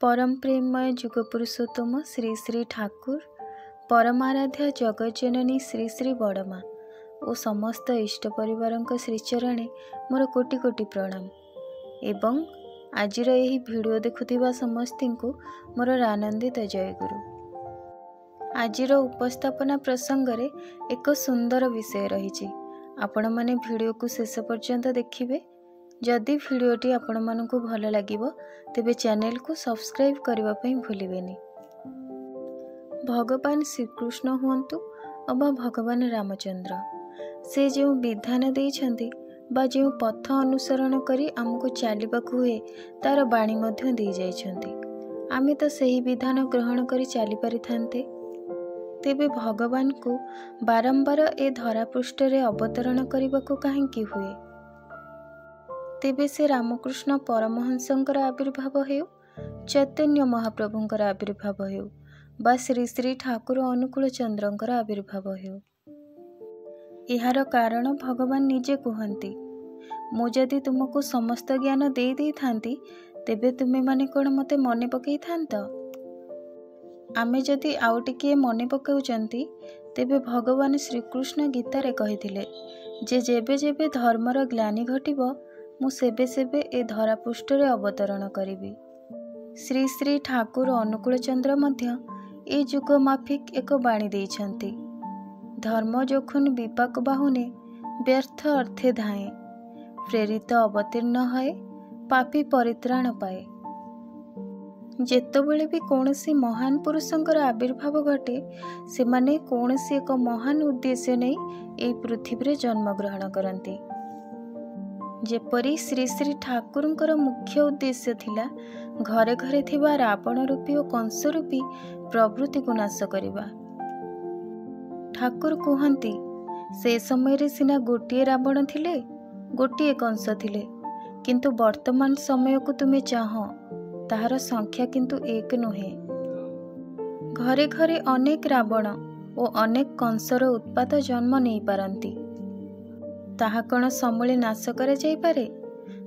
परम प्रेममय जुग पुरुषोत्तम श्री श्री ठाकुर परमाराध्या जगज्जननी श्री श्री बड़मा और समस्त इष्ट परिवार श्रीचरणे मोर कोटि कोटि प्रणाम एवं आजिर यही वीडियो देखुथिबा समस्ती को मोर आनंदित जयगुरु। आजिर उपस्थापना प्रसंग रे एक सुंदर विषय रही। आपण माने वीडियो को शेष पर्यंत देखिबे। जदि वीडियोटी आपण मानकु भल लागिबो तेबे चैनल को सब्सक्राइब करबा पई भूलिबेनी। भगवान श्रीकृष्ण हुंतु अबा भगवान रामचंद्र से जो विधान देइछंती बा जो पथ अनुसरण करी आमको चलिबाकु हुए तार बाणी मध्य दे जाइछंती। आमे तो सही विधान ग्रहण करी चली पारि थांते। तेबे भगवान को बारंबार ए धरा पृष्ठ रे अवतरण करबाकु काहेकि हुए? तेबे से रामकृष्ण परमहंसंकर आविर्भाव हेउ, चैतन्य महाप्रभुंकर आविर्भाव हेउ बा श्री श्री ठाकुर अनुकूल चंद्रंकर आविर्भाव हेउ, एहार कारण भगवान निजे कहती, मु जदि तुमको समस्त ज्ञान दे दे थांती तेबे तुमे माने कोन मते मने पकई थांत? आमे जदि आउ टिके मने पकाउचंती तेबे भगवान श्रीकृष्ण गीतारे कहिथिले जे जेबे जेबे धर्मर ग्लानि घटिबो मु सेबे सेबे ए धरा पृष्ठरे अवतरण करिबी। श्री श्री ठाकुर अनुकूल चंद्र मध्य ए जुग माफिक एक बाणी देइछंती, धर्म जोखुन विपाक बाहुने व्यर्थ अर्थे धाए, प्रेरित अवतीर्ण हए पापी परित्राण पाए। जेतबेले भी कौनसी महान पुरुषंकर आविर्भाव घटे से माने कौनसी एक महान उद्देश्य नहीं ए पृथ्वी रे जन्म ग्रहण करती। जेपरी श्री श्री ठाकुरंकर मुख्य उद्देश्य थिला घरे घरे थिबा रावण रूपी और कंस रूपी प्रवृत्ति को नाश करिबा। ठाकुर कहती से समय रे सिना गोटिए रावण थिले, गोटिए कंस थिले, किंतु वर्तमान समय को तुमे चाह ताहार संख्या किंतु एक नुहे। घरे घरे अनेक रावण और अनेक कंसर उत्पात जन्म नहीं पारंती, ताहा कण समूले नाश करा जाई पारे?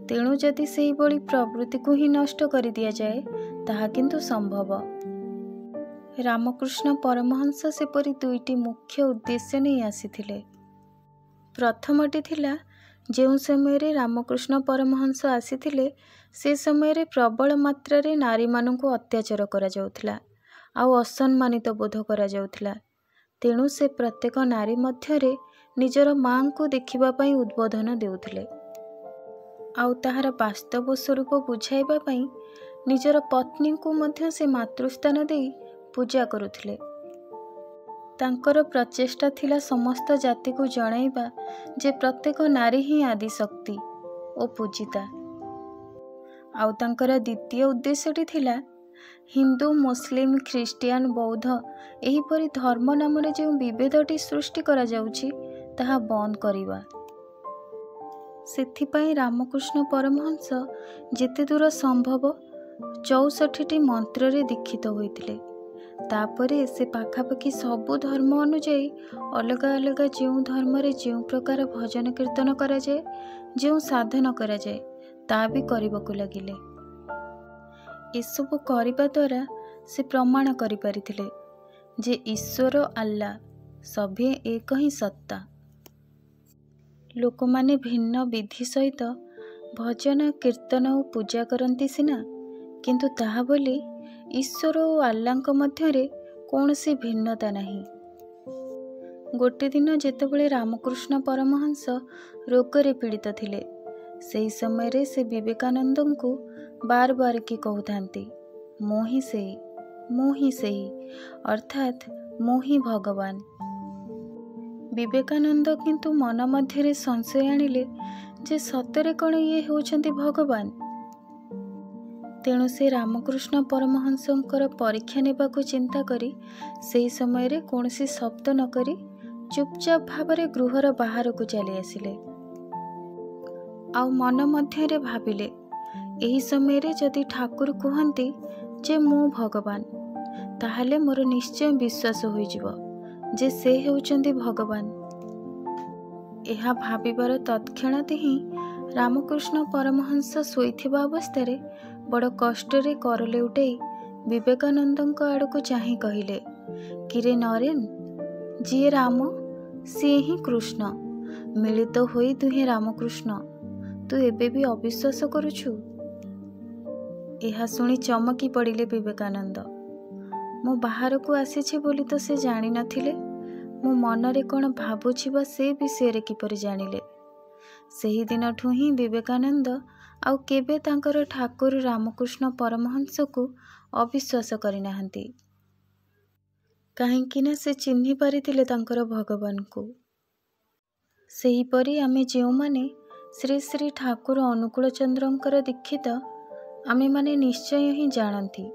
तेणु जदि सेही बड़ी प्रवृत्ति को ही नष्ट कर दिया जाए ताहा किंतु संभव। रामकृष्ण परमहंस सेपरी दुईटी मुख्य उद्देश्य नहीं आसीथिले। प्रथमटी थिला जो समय रे रामकृष्ण परमहंस आसीथिले से समय रे प्रबल मात्रा रे नारी माननकु अत्याचार करा जाउथला आउ असम्मानित बोध करा जाउथला। तेणु से प्रत्येक नारी मध्यरे निजर मां को देखिबा पई उद्बोधन देउथिले आउ ताहार वास्तव स्वरूप बुझाइबा पई निजर पत्नी को मध्य से मातृस्थान देई पूजा करुथिले। तांकर प्रचेष्टा थिला समस्त जाति को जणाइबा जे प्रत्येक नारी ही आदि शक्ति ओ पूजिता। आउ तांकर द्वितीय उद्देश्यटी थिला हिंदू मुस्लिम ख्रीस्टियान बौद्ध एहीपरि धर्म नाम जो विभेदटी सृष्टि करा जाउछि ताहा बंद करिबा। सेथिपाई रामकृष्ण परमहंस जेते दूर संभव 64टी मंत्र रे दीक्षित होइतिले। तापरे से पाखापाखि सबु धर्म अनुଯାयी अलग अलग जो धर्म रे जो प्रकार भजन कीर्तन करा जाए, जो साधन करा जाए ता भी करबाकु लागिले। एसबु करिबा द्वारा से प्रमाण करि पारिथिले जे ईश्वर अल्लाह सभे एक ही सत्ता। लोक माने भिन्न विधि सहित भजन कीर्तन और पूजा करती सिना, किंतु ताहा बोली ईश्वर और अल्लाह मध्यरे कौनसी भिन्नता नहीं। गोटे दिन जेतेबेले रामकृष्ण परमहंस रोगरे पीड़ित थिले सेही समय रे से विवेकानंद को बार बार की कहउथांती, मोहि सेही अर्थात मोहि भगवान। विवेकानंद किंतु मन मध्यरे संशय आनिले जे सतरे कण ये होउछंती भगवान। तेणु से रामकृष्ण परमहंसंकर परीक्षा नेबाकु चिंता करी सेही समय रे कोनसी शब्द न करी चुपचाप भावरे गृहर बाहर को चली आसिले आउ मन मध्यरे भाबिले एही समय रे जदि ठाकुर कहंती जे मु भगवान ताहाले मोर निश्चय विश्वास होई जिवो जे से हेउचंती भगवान। एहा भाबिबार तत्क्षणात ही रामकृष्ण परमहंस शोइथिबा अवस्था ବଡ଼ କଷ୍ଟରେ କରଲେଉଟାଇ ବିବେକାନନ୍ଦଙ୍କ ଆଡ଼କୁ ଚାହିଁ କହିଲେ, କିରେ ନରେନ, ଯିଏ ରାମ ସିଏ ହିଁ କୃଷ୍ଣ, ମିଳିତ ହୋଇ ଦୁହେଁ ରାମକୃଷ୍ଣ। ତୁ ଏବେ ବି ଅବିଶ୍ୱାସ କରୁଛୁ? ଏହା ଶୁଣି ଚମକି ପଡ଼ିଲେ ବିବେକାନନ୍ଦ। ମୁଁ ବାହାରକୁ ଆସିଛି ବୋଲି ତ ସେ ଜାଣିନଥିଲେ। ମୁଁ ମନରେ କ'ଣ ଭାବୁଛି ବା ସେ ବିଷୟରେ କିପରି ଜାଣିଲେ? ସେହିଦିନଠୁ ହିଁ ବିବେକାନନ୍ଦ ଆଉ କେବେ ତାଙ୍କର ଠାକୁର ରାମକୃଷ୍ଣ ପରମହଂସକୁ ଅବିଶ୍ୱାସ କରିନାହାନ୍ତି। କାହିଁକି ନା ସେ ଚିହ୍ନି ପାରିଥିଲେ ତାଙ୍କର ଭଗବାନଙ୍କୁ। ସେହିପରି ଆମେ ଯେଉଁମାନେ ଶ୍ରୀ ଶ୍ରୀ ଠାକୁର ଅନୁକୂଳଚନ୍ଦ୍ରଙ୍କର ଦୀକ୍ଷିତ, ଆମେମାନେ ନିଶ୍ଚୟ ହିଁ ଜାଣନ୍ତି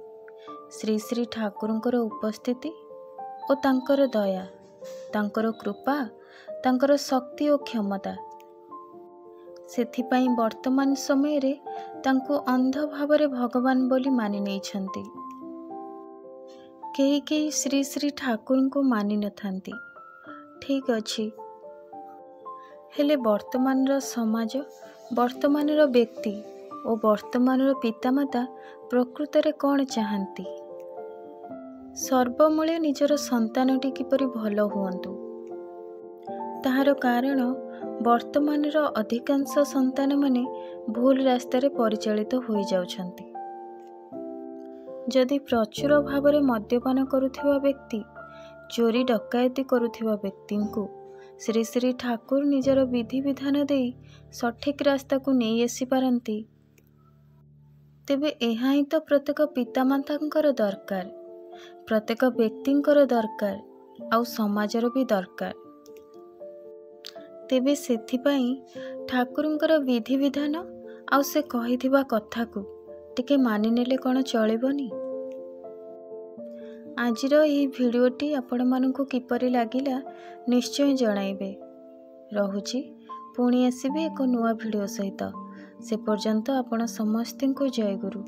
ଶ୍ରୀ ଶ୍ରୀ ଠାକୁରଙ୍କର ଉପସ୍ଥିତି ଓ ତାଙ୍କର ଦୟା, ତାଙ୍କର କୃପା, ତାଙ୍କର ଶକ୍ତି ଓ କ୍ଷମତା। ସେଥିପାଇଁ ବର୍ତ୍ତମାନ ସମୟରେ ତାଙ୍କୁ ଅନ୍ଧ ଭାବରେ ଭଗବାନ ବୋଲି ମାନି ନେଇଛନ୍ତି। କେହି କେହି ଶ୍ରୀ ଶ୍ରୀ ଠାକୁରଙ୍କୁ ମାନିନଥାନ୍ତି। ଠିକ୍ ଅଛି, ହେଲେ ବର୍ତ୍ତମାନର ସମାଜ, ବର୍ତ୍ତମାନର ବ୍ୟକ୍ତି ଓ ବର୍ତ୍ତମାନର ପିତାମାତା ପ୍ରକୃତରେ କ'ଣ ଚାହାନ୍ତି? ସର୍ବମୂଳେ ନିଜର ସନ୍ତାନଟି କିପରି ଭଲ ହୁଅନ୍ତୁ। ତାହାର କାରଣ ବର୍ତ୍ତମାନର ଅଧିକାଂଶ ସନ୍ତାନମାନେ ଭୁଲ ରାସ୍ତାରେ ପରିଚାଳିତ ହୋଇଯାଉଛନ୍ତି। ଯଦି ପ୍ରଚୁର ଭାବରେ ମଦ୍ୟପାନ କରୁଥିବା ବ୍ୟକ୍ତି, ଚୋରି ଡକାୟତି କରୁଥିବା ବ୍ୟକ୍ତିଙ୍କୁ ଶ୍ରୀ ଶ୍ରୀ ଠାକୁର ନିଜର ବିଧିବିଧାନ ଦେଇ ସଠିକ୍ ରାସ୍ତାକୁ ନେଇ ଆସିପାରନ୍ତି, ତେବେ ଏହା ହିଁ ତ ପ୍ରତ୍ୟେକ ପିତାମାତାଙ୍କର ଦରକାର, ପ୍ରତ୍ୟେକ ବ୍ୟକ୍ତିଙ୍କର ଦରକାର, ଆଉ ସମାଜର ବି ଦରକାର। ତେବେ ସେଥିପାଇଁ ଠାକୁରଙ୍କର ବିଧିବିଧାନ ଆଉ ସେ କହିଥିବା କଥାକୁ ଟିକେ ମାନିନେଲେ କ'ଣ ଚଳିବନି? ଆଜିର ଏହି ଭିଡ଼ିଓଟି ଆପଣମାନଙ୍କୁ କିପରି ଲାଗିଲା ନିଶ୍ଚୟ ଜଣାଇବେ। ରହୁଛି, ପୁଣି ଆସିବି ଏକ ନୂଆ ଭିଡ଼ିଓ ସହିତ। ସେ ପର୍ଯ୍ୟନ୍ତ ଆପଣ ସମସ୍ତଙ୍କୁ ଜୟଗୁରୁ।